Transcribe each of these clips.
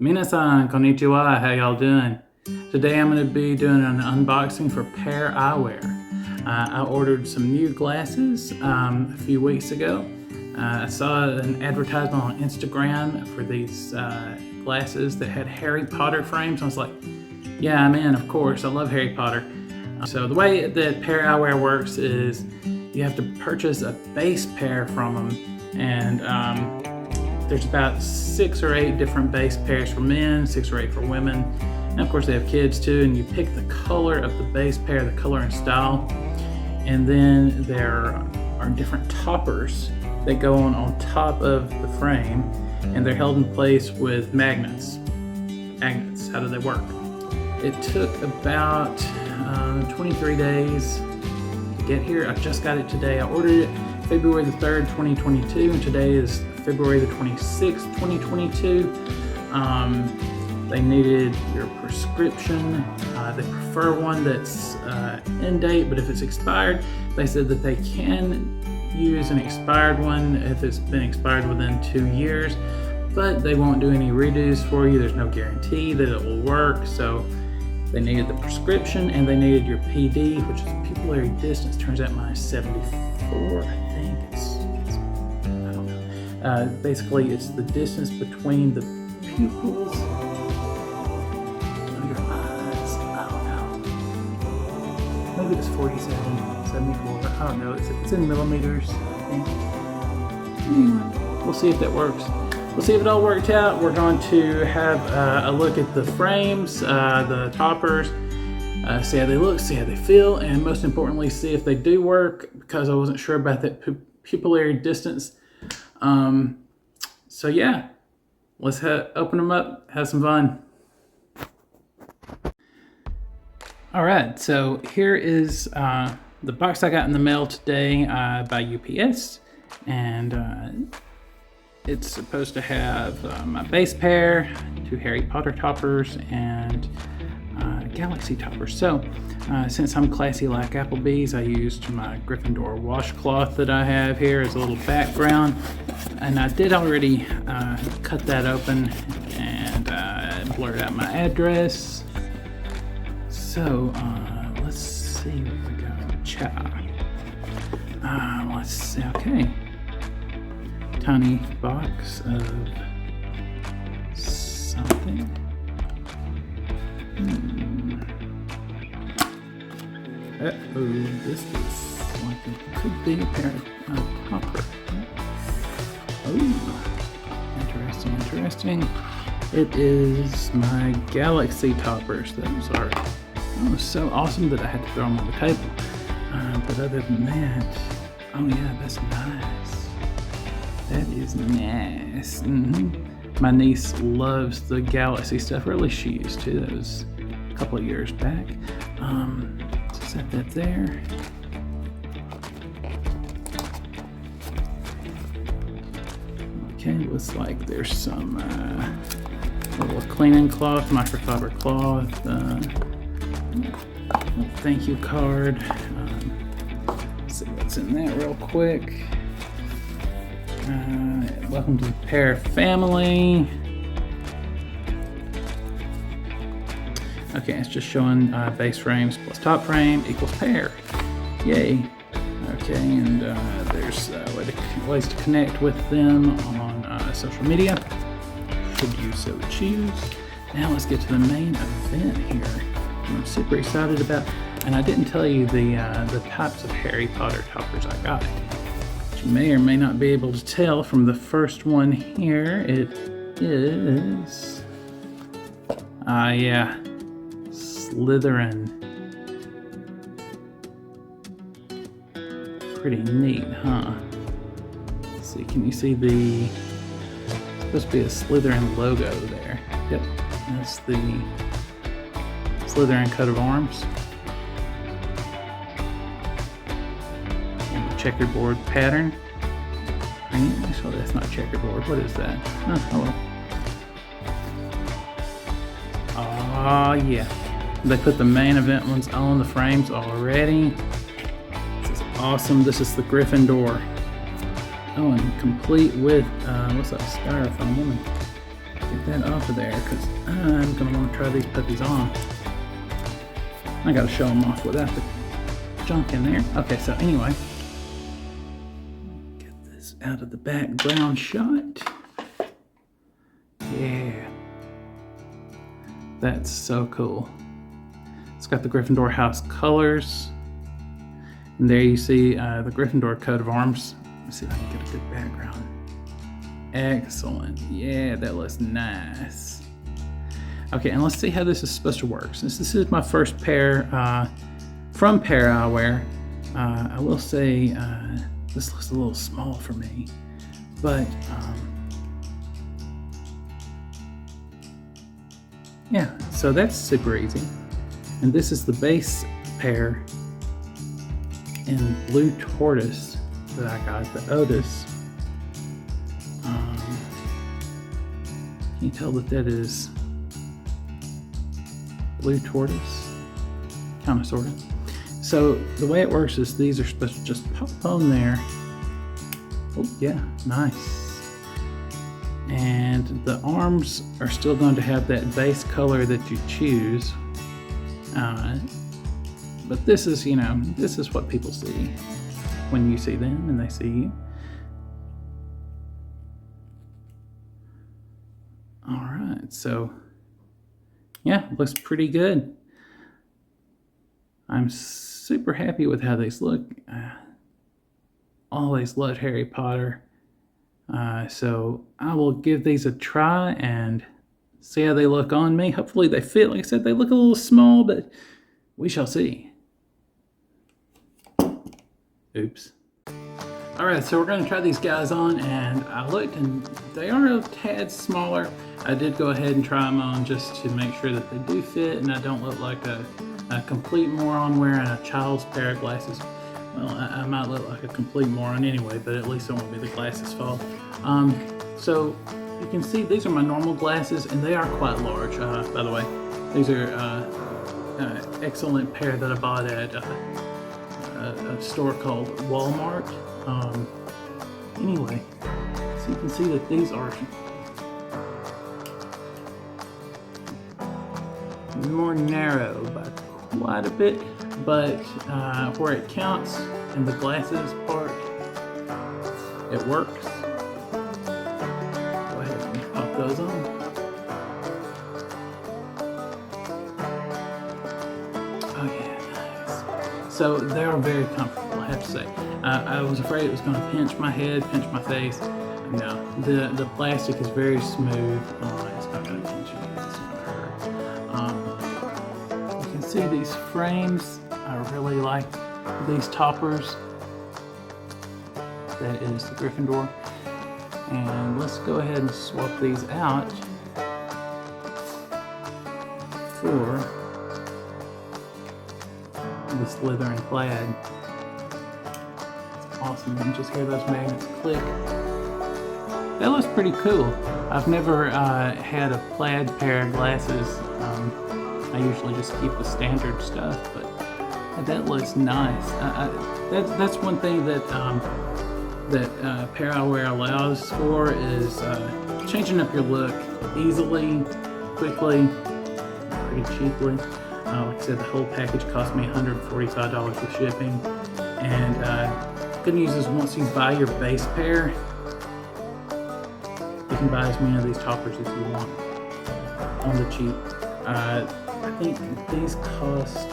Minasan, konnichiwa, how y'all doing? Today I'm going to be doing an unboxing for Pair Eyewear. I ordered some new glasses a few weeks ago. I saw an advertisement on Instagram for these glasses that had Harry Potter frames. I was like, yeah, I'm in, of course. I love Harry Potter. So the way that Pair Eyewear works is you have to purchase a base pair from them, and there's about 6 or 8 different base pairs for men, 6 or 8 for women, and of course they have kids too. And you pick the color of the base pair, the color and style, and then there are different toppers that go on top of the frame, and they're held in place with magnets. How do they work? It took about 23 days to get here. I just got it today. I ordered it February the 3rd, 2022, and today is February the 26th, 2022. They needed your prescription. They prefer one that's in date, but if it's expired, they said that they can use an expired one if it's been expired within 2 years, but they won't do any redos for you. There's no guarantee that it will work. So they needed the prescription, and they needed your PD, which is pupillary distance. Turns out mine is 74, I think. I don't know. Basically, it's the distance between the pupils of your eyes. I don't know. Maybe it's 47, 74. I don't know. It's in millimeters, I think. Anyway, we'll see if that works. We'll see if it all worked out. We're going to have a look at the frames, the toppers, see how they look, see how they feel, and most importantly, see if they do work, because I wasn't sure about that pupillary distance. So yeah, let's open them up, have some fun. All right, so here is the box I got in the mail today by UPS, and it's supposed to have my base pair, 2 Harry Potter toppers, and Galaxy toppers. So since I'm classy like Applebee's, I used my Gryffindor washcloth that I have here as a little background, and I did already cut that open and blurred out my address. So let's see what we got. Let's see. Okay. Tiny box of something. Uh-oh, this is like it could be a pair of topper. Oh, interesting. It is my Galaxy toppers. Those are so awesome that I had to throw them on the table. But other than that, oh yeah, that's nice. That is nice. My niece loves the Galaxy stuff, or at least she used to. That was a couple of years back. So set that there. Okay, looks like there's some little cleaning cloth, microfiber cloth, thank you card. Let's see what's in that real quick. Welcome to the Pair family. Okay, it's just showing base frames plus top frame equals pair. Yay. Okay, and there's ways to connect with them on social media, should you so choose. Now let's get to the main event here. I'm super excited about, and I didn't tell you the types of Harry Potter toppers I got. You may or may not be able to tell from the first one here. It is, yeah, Slytherin. Pretty neat, huh? Let's see, can you see the, supposed to be a Slytherin logo there. Yep, that's the Slytherin coat of arms. Checkerboard pattern. Actually, that's not checkerboard. What is that? Oh well. Yeah. They put the main event ones on the frames already. This is awesome. This is the Gryffindor. Oh, and complete with what's that, styrofoam? Let me get get that off of there because I'm gonna want to try these puppies on. I gotta show them off without the junk in there. Okay, so anyway, get this out of the background shot. Yeah, that's so cool. It's got the Gryffindor house colors. And there you see the Gryffindor coat of arms. Let me see if I can get a good background. Excellent. Yeah, that looks nice. Okay, and let's see how this is supposed to work. Since this is my first pair from Pair Eyewear, I will say this looks a little small for me, but yeah, so that's super easy. And this is the base pair in blue tortoise that I got, the Otis. Can you tell that that is blue tortoise? Kind of, sort of. So the way it works is these are supposed to just pop on there. Oh yeah, nice. And the arms are still going to have that base color that you choose. But this is, you know, this is what people see when you see them and they see you. All right, so yeah, looks pretty good. I'm super happy with how these look. Always loved Harry Potter. So I will give these a try and see how they look on me. Hopefully they fit. Like I said, they look a little small, but we shall see. Oops. Alright, so we're going to try these guys on, and I looked and they are a tad smaller. I did go ahead and try them on just to make sure that they do fit and I don't look like a complete moron wearing a child's pair of glasses. Well, I might look like a complete moron anyway, but at least it won't be the glasses' fault. So you can see these are my normal glasses, and they are quite large, by the way. These are an excellent pair that I bought at a store called Walmart. Anyway, so you can see that these are more narrow by quite a bit, but where it counts in the glasses part, it works. Go ahead and pop those on. Oh yeah, nice. So they are very comfortable, I have to say. I was afraid it was going to pinch my head, pinch my face. No, the plastic is very smooth. It's not going to pinch you. It's not going to hurt. You can see these frames. I really like these toppers. That is the Gryffindor. And let's go ahead and swap these out for the Slytherin plaid. Awesome, you can just hear those magnets click. That looks pretty cool. I've never had a plaid pair of glasses. I usually just keep the standard stuff, but that looks nice. That's one thing that Pair Eyewear allows for is changing up your look easily, quickly, pretty cheaply. Like I said, the whole package cost me $145 with shipping, and good news is once you buy your base pair, you can buy as many of these toppers as you want on the cheap. I think these cost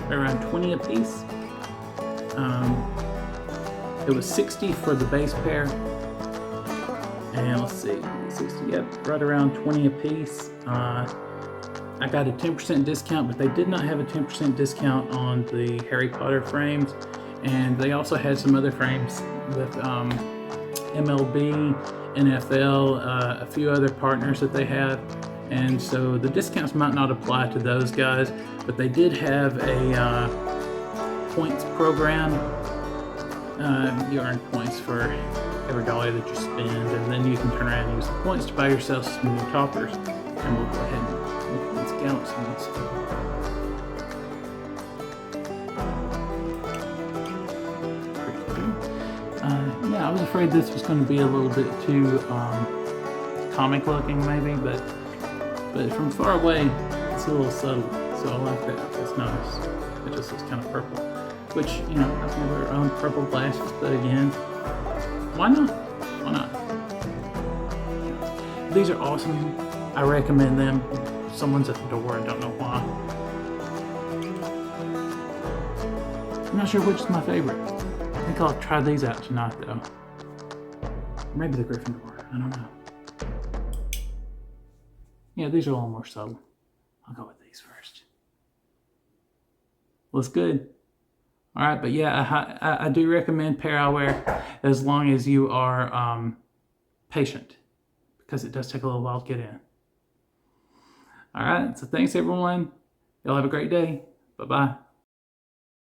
around 20 a piece. It was 60 for the base pair, and let's see, 60, yep, right around 20 a piece. I got a 10% discount, but they did not have a 10% discount on the Harry Potter frames. And they also had some other frames with MLB, NFL, a few other partners that they have. And so the discounts might not apply to those guys, but they did have a points program. You earn points for every dollar that you spend, and then you can turn around and use the points to buy yourself some new toppers. And we'll go ahead and look at these galaxies. Yeah, I was afraid this was going to be a little bit too comic looking maybe, but from far away, it's a little subtle. So I like that. That's nice. It just looks kind of purple, which, you know, I've never owned purple glasses, but again, why not? Why not? These are awesome. I recommend them. Someone's at the door. I don't know why. I'm not sure which is my favorite. I think I'll try these out tonight, though. Maybe the Gryffindor. I don't know. Yeah, these are a little more subtle. I'll go with these first. Looks good. All right, but yeah, I do recommend Pair Eyewear as long as you are patient, because it does take a little while to get in. All right, so thanks everyone. Y'all have a great day. Bye-bye.